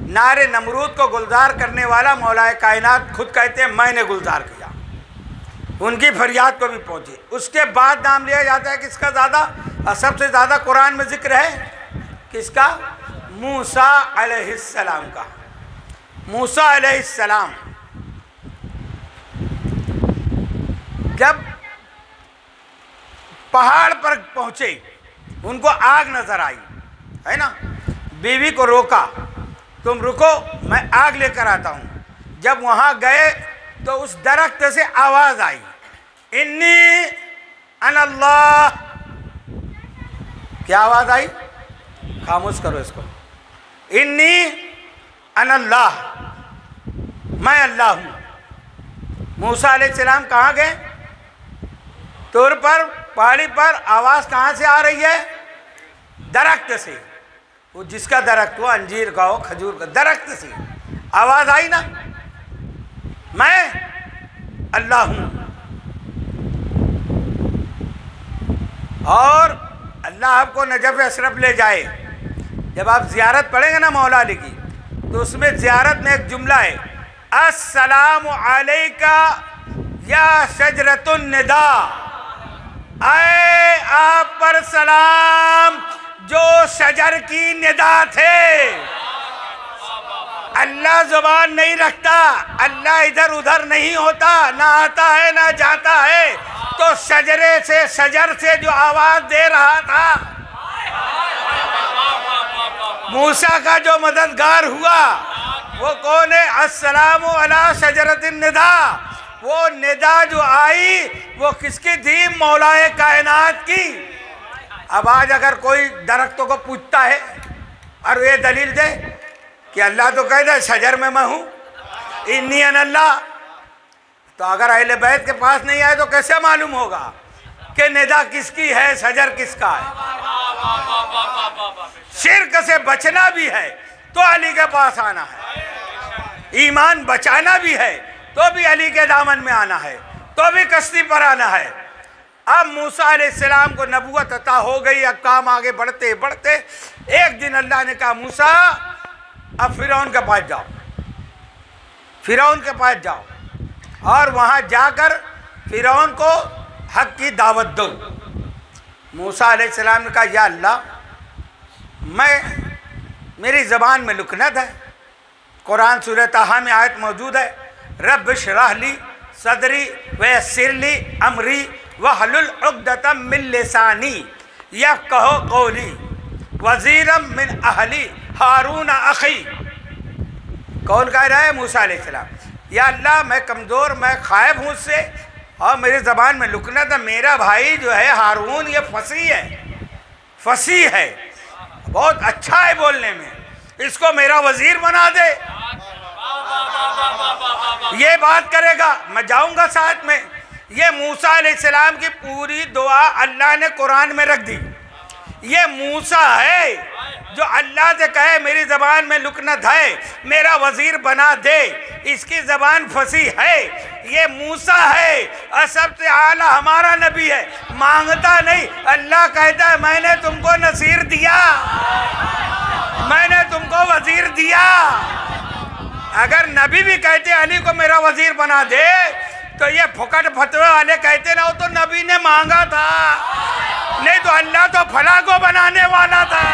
नारे नमरूद को गुलजार करने वाला मौलाए कायनात खुद कहते हैं मैंने गुलजार किया, उनकी फरियाद को भी पहुंची। उसके बाद नाम लिया जाता है किसका ज़्यादा, और सबसे ज़्यादा कुरान में जिक्र है किसका? मूसा अलैहिस्सलाम का। मूसा अलैहिस्सलाम जब पहाड़ पर पहुंचे, उनको आग नजर आई, है ना, बीवी को रोका, तुम रुको मैं आग लेकर आता हूँ। जब वहाँ गए तो उस दरख्त से आवाज़ आई, इन्नी अनल्लाह। क्या आवाज़ आई? खामोश करो इसको। इन्नी अनल्लाह, मैं अल्लाह हूँ। मूसा अलैहिस्सलाम कहाँ गए? तूर पर, पहाड़ी पर। आवाज़ कहाँ से आ रही है? दरख्त से। वो जिसका दरख्त हो, अंजीर का हो, खजूर का, दरख्त से आवाज़ आई ना, मैं अल्लाह हूँ। और अल्लाह आपको नजफ़ अशरफ ले जाए। जब आप ज़ियारत पढ़ेंगे ना मौला अली की, तो उसमें ज़ियारत में एक जुमला है, अस्सलामु अलैका या शजरतुन निदा। आए आप पर सलाम जो शजर की निदा थे। अल्लाह जुबान नहीं रखता, अल्लाह इधर उधर नहीं होता, ना आता है ना जाता है। तो शजरे से, शजर से जो आवाज दे रहा था, मूसा का जो मददगार हुआ वो कौन है? अस्सलामु अला शजरतिन निदा। वो निदा जो आई वो किसकी थी? मौलाए कायनात की। अब आज अगर कोई दरख्तों को पूछता है और ये दलील दे कि अल्लाह तो कह दे शजर में मैं हूँ, इन्नी अनल्लाह, तो अगर अहले बैत के पास नहीं आए तो कैसे मालूम होगा कि निदा किसकी है, शजर किसका है? शिर्क से बचना भी है तो अली के पास आना है, ईमान बचाना भी है तो भी अली के दामन में आना है, तो भी कश्ती पर आना है। अब मूसा अलैहिस्सलाम को नबूवत अता हो गई। अब काम आगे बढ़ते बढ़ते एक दिन अल्लाह ने कहा, मूसा अब फिरौन के पास जाओ, फिरौन के पास जाओ और वहाँ जाकर फिरौन को हक की दावत दो। मूसा अलैहिस्सलाम ने कहा, या अल्लाह, मेरी ज़बान में लुकनत है। कुरान सूरह ताहा में आयत मौजूद है, रब शरह ली सदरी वयस्सिर ली अमरी वहलुल उक़दतम मिन लिसानी यफ़क़हू क़ौली वज़ीरम मिन अहली हारून अख़ी। कौन कह रहा है? मूसा अलैहिस्सलाम। या अल्लाह, मैं कमज़ोर, मैं ख़ाइब हूँ उससे और मेरी ज़बान में लुकनत है। मेरा भाई जो है हारून, ये फसी है, फसी है, बहुत अच्छा है बोलने में, इसको मेरा वज़ीर बना दे, ये बात करेगा, मैं जाऊंगा साथ में। ये मूसा अलैहिस्सलाम की पूरी दुआ अल्लाह ने कुरान में रख दी। ये मूसा है जो अल्लाह से कहे मेरी ज़बान में लुकनत है, मेरा वज़ीर बना दे, इसकी ज़बान फसी है। ये मूसा है और सबसे आला हमारा नबी है, मांगता नहीं, अल्लाह कहता है मैंने तुमको नसीर दिया, मैंने तुमको वज़ीर दिया। अगर नबी भी कहते अली को मेरा वज़ीर बना दे तो ये फुकट फतवे वाले कहते ना वो तो नबी ने मांगा था, नहीं तो अल्लाह तो फला को बनाने वाला था।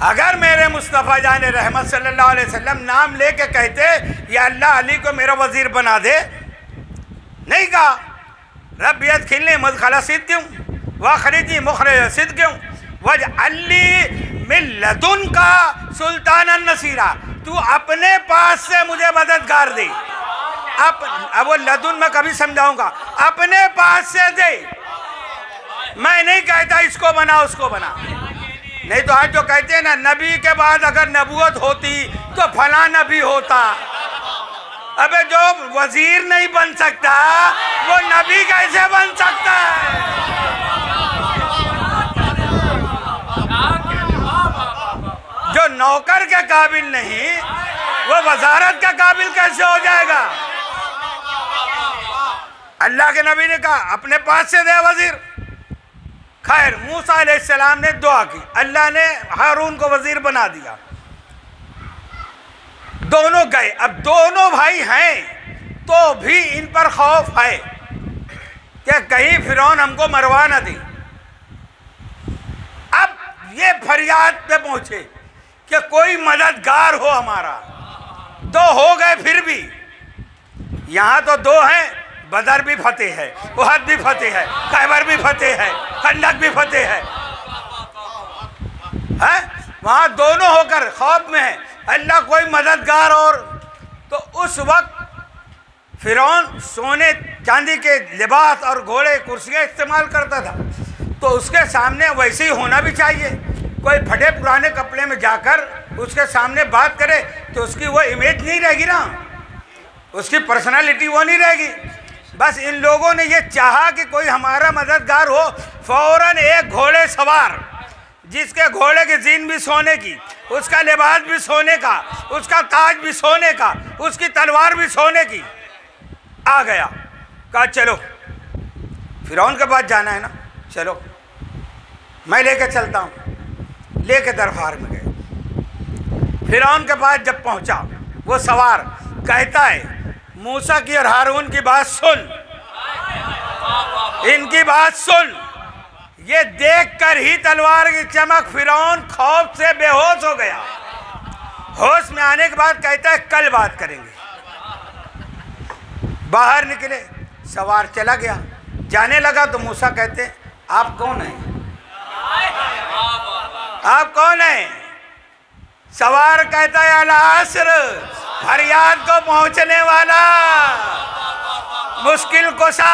अगर मेरे मुस्तफ़ा जान रहमत सल्लल्लाहु अलैहि वसल्लम नाम लेके कहते या अल्लाह अली को मेरा वजीर बना दे, नहीं कहा रब यदखिलनी मदखला सिद्क़िन वअख़रिजनी मुख़रिज सिद्क़िन वजअलनी मिन लदुनका सुल्तानन नसीरा, तू अपने पास से मुझे मददगार दे। अब वो लदुन मैं कभी समझाऊंगा, अपने पास से दे, मैं नहीं कहता इसको बना उसको बना। नहीं तो आज जो कहते हैं ना नबी के बाद अगर नबूवत होती तो फला नबी होता। अबे जो वजीर नहीं बन सकता वो नबी कैसे बन सकता है? जो नौकर के काबिल नहीं वो वजारत के काबिल कैसे हो जाएगा? अल्लाह के नबी ने कहा अपने पास से दे वजीर। खैर मूसा अलैहिस्सलाम ने दुआ की, अल्लाह ने हारून को वजीर बना दिया। दोनों गए, अब दोनों भाई हैं तो भी इन पर खौफ है कि कहीं फिरौन हमको मरवा न दे। अब ये फरियाद पे पहुंचे कि कोई मददगार हो हमारा। दो हो गए फिर भी, यहाँ तो दो हैं, बदर भी फतेह है, उहद भी फतेह है, खैबर भी फतेह है, खंदक भी फतेह है, वहाँ दोनों होकर खौफ में है अल्लाह कोई मददगार। और तो उस वक्त फिरौन सोने चांदी के लिबास और घोड़े कुर्सियाँ इस्तेमाल करता था, तो उसके सामने वैसे ही होना भी चाहिए। कोई फटे पुराने कपड़े में जाकर उसके सामने बात करे तो उसकी वो इमेज नहीं रहेगी ना, उसकी पर्सनालिटी वो नहीं रहेगी। बस इन लोगों ने ये चाहा कि कोई हमारा मददगार हो। फौरन एक घोड़े सवार जिसके घोड़े की जीन भी सोने की, उसका लिबास भी सोने का, उसका ताज भी सोने का, उसकी तलवार भी सोने की, आ गया। कहा चलो फिरौन के पास जाना है ना, चलो मैं लेके चलता हूँ। लेके दरबार में गए। फिरौन के पास जब पहुँचा वो सवार कहता है मूसा की और हारून की बात सुन, इनकी बात सुन। ये देखकर ही तलवार की चमक फिरौन खौफ से बेहोश हो गया। होश में आने के बाद कहता है कल बात करेंगे। बाहर निकले, सवार चला गया। जाने लगा तो मूसा कहते आप कौन हैं? आप कौन हैं? सवार कहता है अल आस्र, फरियाद को पहुंचने वाला, मुश्किल कुशा।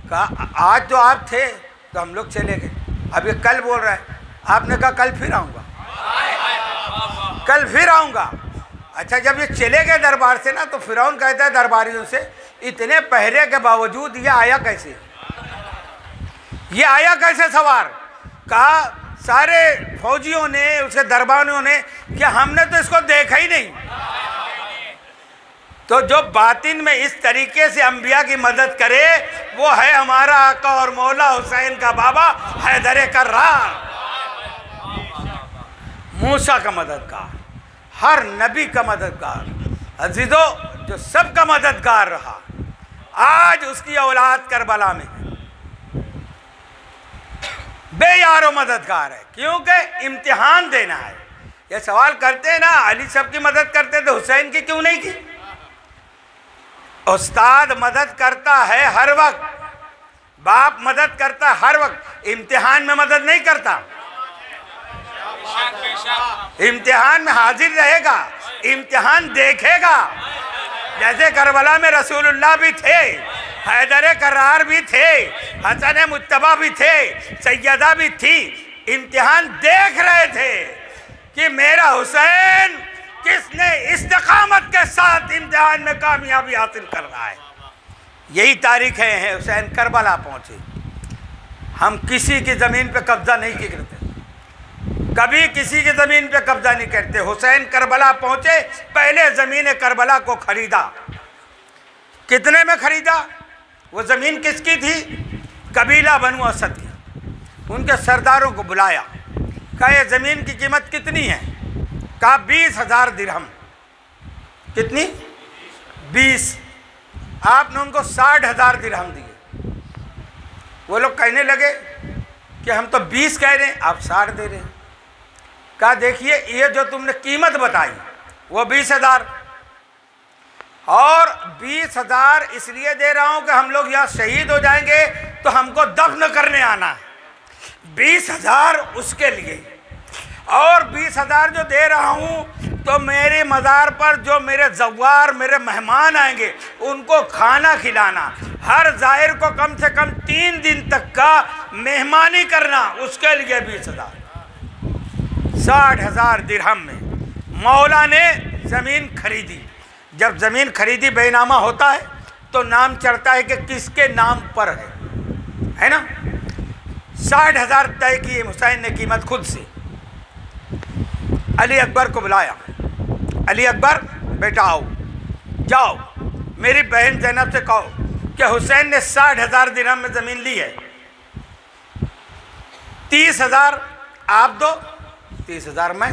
कहा आज तो आप थे तो हम लोग चले गए, अब ये कल बोल रहा है। आपने कहा कल फिर आऊँगा, कल फिर आऊँगा। अच्छा जब ये चले गए दरबार से ना, तो फिरौन कहता है दरबारियों से इतने पहरे के बावजूद ये आया कैसे? ये आया कैसे सवार? कहा सारे फौजियों ने, उसके दरबारियों ने, कि हमने तो इसको देखा ही नहीं। तो जो बातिन में इस तरीके से अंबिया की मदद करे वो है हमारा आका और मौला हुसैन का बाबा हैदर कर्रार, मूसा का मददगार, हर नबी का मददगार। अजीजों जो सबका मददगार रहा, आज उसकी औलाद करबला में बेयारो मददगार है, क्योंकि इम्तिहान देना है। ये सवाल करते हैं ना अली सब की मदद करते तो हुसैन की क्यों नहीं की? उस्ताद मदद करता है हर वक्त, बाप मदद करता है हर वक्त, इम्तिहान में मदद नहीं करता। इम्तिहान में हाजिर रहेगा, इम्तिहान देखेगा। जैसे करबला में रसूलुल्लाह भी थे, हैदर कर्रार भी थे, हसन मुज्तबा भी थे, सैयदा भी थी। इम्तिहान देख रहे थे कि मेरा हुसैन किसने इस्तिकामत के साथ इम्तिहान में कामयाबी हासिल कर रहा है। यही तारीख है हुसैन करबला पहुँचे। हम किसी की ज़मीन पे कब्जा नहीं करते। कभी किसी की ज़मीन पे कब्जा नहीं करते। हुसैन करबला पहुंचे, पहले ज़मीन करबला को खरीदा। कितने में खरीदा? वो ज़मीन किसकी थी? कबीला बनु असद की। उनके सरदारों को बुलाया, कहा ये ज़मीन की कीमत कितनी है? कहा 20,000 दिरहम। कितनी? 20। आपने उनको 60,000 दिरहम दिए। वो लोग कहने लगे कि हम तो 20 कह रहे हैं, आप 60 दे रहे हैं। कहा देखिए ये जो तुमने कीमत बताई वो 20,000, और 20,000 इसलिए दे रहा हूं कि हम लोग यहाँ शहीद हो जाएंगे तो हमको दफन करने आना है। 20,000 उसके लिए, और 20,000 जो दे रहा हूं तो मेरे मज़ार पर जो मेरे ज़व्वार, मेरे मेहमान आएंगे उनको खाना खिलाना, हर ज़ाहिर को कम से कम 3 दिन तक का मेहमानी करना, उसके लिए 20,000। 60,000 दिरहम में मौला ने ज़मीन खरीदी। जब ज़मीन खरीदी बेनामा होता है तो नाम चढ़ता है कि किसके नाम पर है ना। 60,000 तय की हुसैन ने कीमत खुद से। अली अकबर को बुलाया, अली अकबर बेटा आओ, जाओ मेरी बहन ज़ैनब से कहो कि हुसैन ने 60,000 दिरहम में ज़मीन ली है, 30,000 आप दो, 30,000 मैं।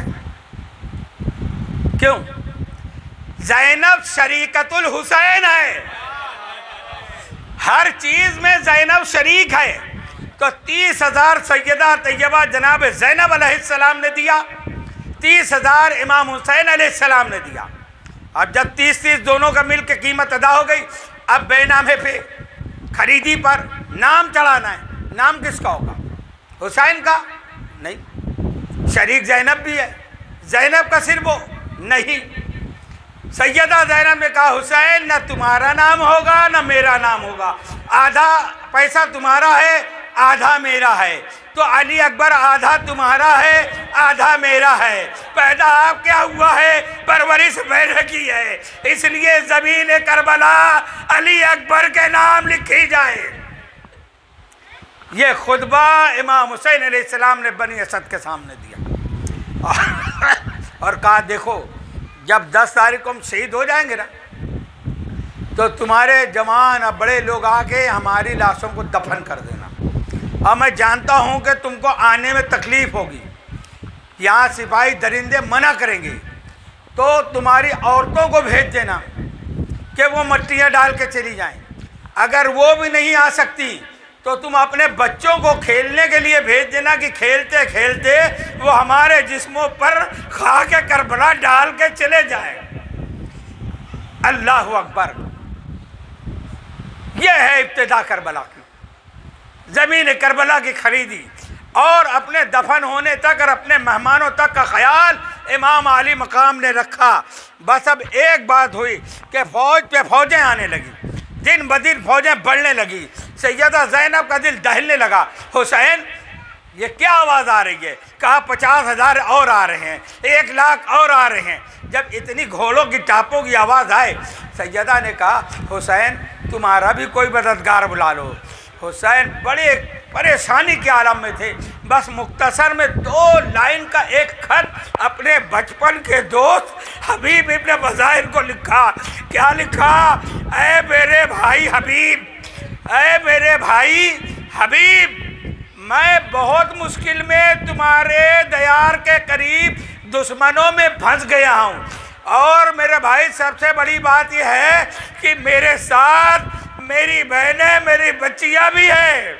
क्यों? ज़ैनब शरीकतुल हुसैन है, हर चीज़ में ज़ैनब शरीक है। तो 30,000 सैयदा तैयबा जनाब ज़ैनब अलैहिस्सलाम ने दिया, 30,000 इमाम हुसैन अलैहिस्सलाम ने दिया। अब जब 30-30 दोनों का मिल के कीमत अदा हो गई, अब बेनामे पे खरीदी पर नाम चढ़ाना है। नाम किसका होगा? हुसैन का? नहीं, शरीक ज़ैनब भी है। ज़ैनब का सिर्फ वो नहीं, सैयदा ज़ैनब ने कहा हुसैन न तुम्हारा नाम होगा न मेरा नाम होगा, आधा पैसा तुम्हारा है आधा मेरा है। तो अली अकबर आधा तुम्हारा है आधा मेरा है। पैदा आप क्या हुआ है? परवरिश मैंने की है, इसलिए ज़मीन करबला अली अकबर के नाम लिखी जाए। ये खुतबा इमाम हुसैन अलैहिस्सलाम ने बनी असद के सामने दिया और कहा देखो जब 10 तारीख को हम शहीद हो जाएंगे ना तो तुम्हारे जवान और बड़े लोग आके हमारी लाशों को दफन कर देना। और मैं जानता हूँ कि तुमको आने में तकलीफ़ होगी, यहाँ सिपाही दरिंदे मना करेंगे, तो तुम्हारी औरतों को भेज देना कि वो मट्टियाँ डाल के चली जाएं। अगर वो भी नहीं आ सकती तो तुम अपने बच्चों को खेलने के लिए भेज देना कि खेलते खेलते वो हमारे जिस्मों पर खाके करबला डाल के चले जाए। अल्लाह अकबर। यह है इब्तिदा करबला की, ज़मीन करबला की खरीदी और अपने दफन होने तक और अपने मेहमानों तक का ख्याल इमाम अली मकाम ने रखा। बस अब एक बात हुई कि फ़ौज पे फ़ौजें आने लगी, दिन ब दिन फ़ौजें बढ़ने लगी। सैयदा ज़ैनब का दिल दहलने लगा, हुसैन ये क्या आवाज़ आ रही है? कहा 50,000 और आ रहे हैं, 1 लाख और आ रहे हैं। जब इतनी घोड़ों की टापों की आवाज़ आए, सैयदा ने कहा हुसैन तुम्हारा भी कोई मददगार बुला लो। हुसैन बड़े परेशानी के आलम में थे, बस मुख्तसर में 2 लाइन का एक खत अपने बचपन के दोस्त हबीब इब्न बज़ाहिर को लिखा। क्या लिखा? ऐ मेरे भाई हबीब, ऐ मेरे भाई हबीब, मैं बहुत मुश्किल में तुम्हारे दयार के करीब दुश्मनों में फंस गया हूँ, और मेरे भाई सबसे बड़ी बात यह है कि मेरे साथ मेरी बहनें मेरी बच्चियाँ भी हैं।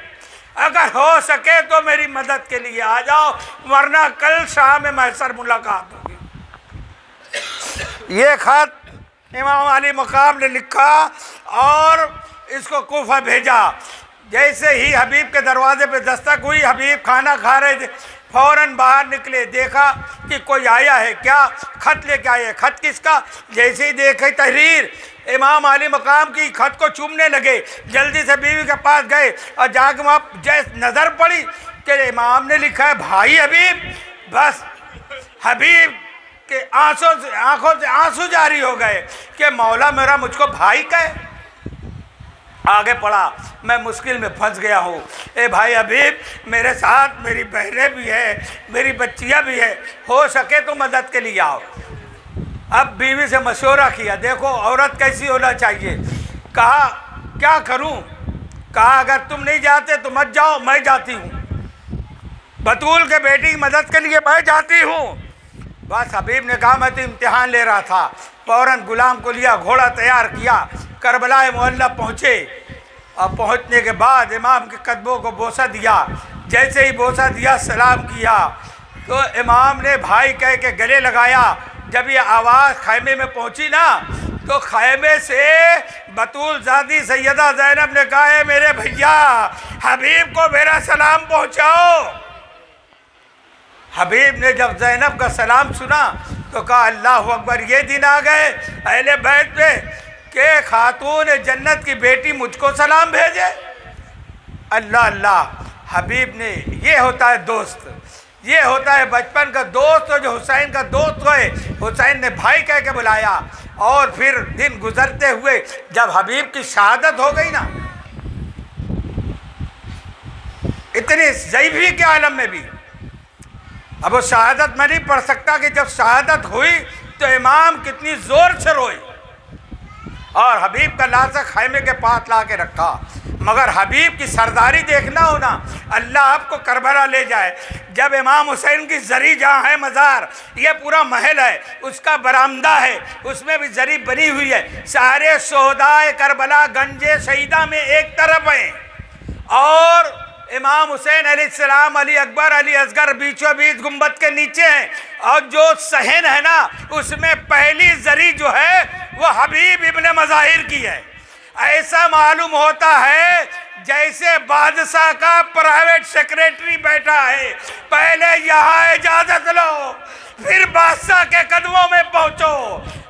अगर हो सके तो मेरी मदद के लिए आ जाओ, वरना कल शाम महशर मुलाकात होगी। ये खत इमाम अली मकाम ने लिखा और इसको कूफा भेजा। जैसे ही हबीब के दरवाजे पे दस्तक हुई, हबीब खाना खा रहे थे, फ़ौरन बाहर निकले, देखा कि कोई आया है क्या, खत लेके आए। खत किसका? जैसे ही देखे तहरीर, इमाम अली मकाम की खत को चूमने लगे, जल्दी से बीवी के पास गए और जाके वहाँ जैसे नज़र पड़ी कि इमाम ने लिखा है भाई हबीब। बस हबीब के आंखों से आंसू जारी हो गए कि मौला मेरा मुझको भाई कहे। आगे पढ़ा, मैं मुश्किल में फंस गया हूँ। ए भाई हबीब, मेरे साथ मेरी बहनें भी है, मेरी बच्चियाँ भी है, हो सके तो मदद के लिए आओ। अब बीवी से मशवरा किया, देखो औरत कैसी होना चाहिए। कहा क्या करूँ? कहा अगर तुम नहीं जाते तो मत जाओ, मैं जाती हूँ। बतूल के बेटी की मदद के लिए मैं जाती हूँ। बस हबीब ने कहा मैं तो इम्तिहान ले रहा था। फौरन गुलाम को लिया, घोड़ा तैयार किया, करबला मोहल्ला पहुँचे। और पहुँचने के बाद इमाम के कदमों को बोसा दिया। जैसे ही बोसा दिया, सलाम किया, तो इमाम ने भाई कह के गले लगाया। जब ये आवाज़ खैमे में पहुँची ना, तो खैमे से बतूल ज़ादी सैयदा ज़ैनब ने कहा है मेरे भैया हबीब को मेरा सलाम पहुँचाओ। हबीब ने जब ज़ैनब का सलाम सुना तो कहा अल्लाह अकबर, ये दिन आ गए अहले बैत में कि खातून जन्नत की बेटी मुझको सलाम भेजे। अल्लाह अल्लाह। हबीब ने, ये होता है दोस्त, ये होता है बचपन का दोस्त। जो हुसैन का दोस्त हुए, हुसैन ने भाई कह के बुलाया। और फिर दिन गुजरते हुए जब हबीब की शहादत हो गई ना, इतनी ज़ईफ़ी के आलम में भी, अब वो शहादत मैं नहीं पढ़ सकता कि जब शहादत हुई तो इमाम कितनी ज़ोर से रोए और हबीब का लाशा खैमे के पास ला के रखा। मगर हबीब की सरदारी देखना हो ना, अल्लाह आपको करबला ले जाए। जब इमाम हुसैन की जरी जहाँ है मज़ार, ये पूरा महल है, उसका बरामदा है, उसमें भी जरी बनी हुई है। सारे शोहदाए करबला गंजे शहीदा में एक तरफ हैं और इमाम हुसैन अलैहिस्सलाम, अली अकबर, अली असगर बीचों बीच गुंबद के नीचे हैं। और जो सहन है ना, उसमें पहली जरी जो है वो हबीब इब्ने मज़ाहिर की है। ऐसा मालूम होता है जैसे बादशाह का प्राइवेट सेक्रेटरी बैठा है, पहले यहाँ इजाज़त लो फिर बादशाह के कदमों में पहुँचो।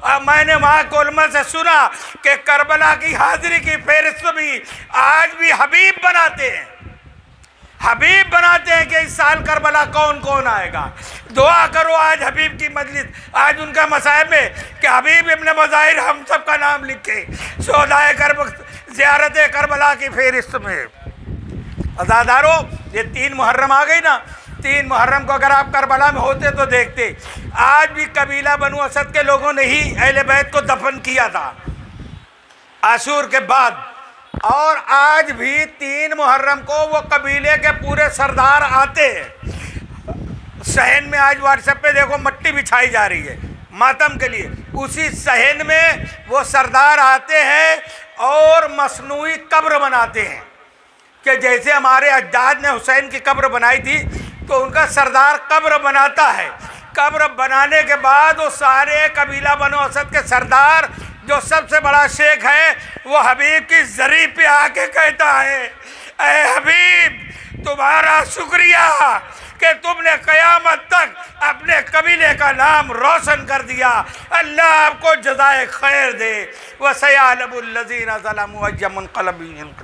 अब मैंने वहाँ के उलमा से सुना कि करबला की हाजिरी की फहरिस्त भी आज भी हबीब बनाते हैं। हबीब बनाते हैं कि इस साल करबला कौन कौन आएगा। दुआ करो आज हबीब की मजलिस, आज उनका मसाइब में कि हबीब इब्ने मज़ाहिर हम सब का नाम लिखे शोहदाए ज़ियारत करबला की फहरिस्त में। अज़ादारों, ये 3 मुहर्रम आ गई ना, 3 मुहर्रम को अगर आप करबला में होते तो देखते। आज भी कबीला बनु असद के लोगों ने ही अहले बैत को दफन किया था आशूर के बाद। और आज भी 3 मुहर्रम को वो कबीले के पूरे सरदार आते हैं। सहन में आज व्हाट्सएप पे देखो मट्टी बिछाई जा रही है मातम के लिए, उसी सहन में वो सरदार आते हैं और मसनूई कब्र बनाते हैं कि जैसे हमारे अजदाद ने हुसैन की कब्र बनाई थी तो उनका सरदार कब्र बनाता है। कब्र बनाने के बाद वो सारे कबीला बनो असद के सरदार, जो सबसे बड़ा शेख है, वो हबीब की जरी पे आके कहता है ऐ हबीब तुम्हारा शुक्रिया कि तुमने क़यामत तक अपने कबीले का नाम रोशन कर दिया। अल्लाह आपको जज़ाए खैर दे। व सयालमुल लज़ीना ज़लमू अय्युम मुनक़लबिन।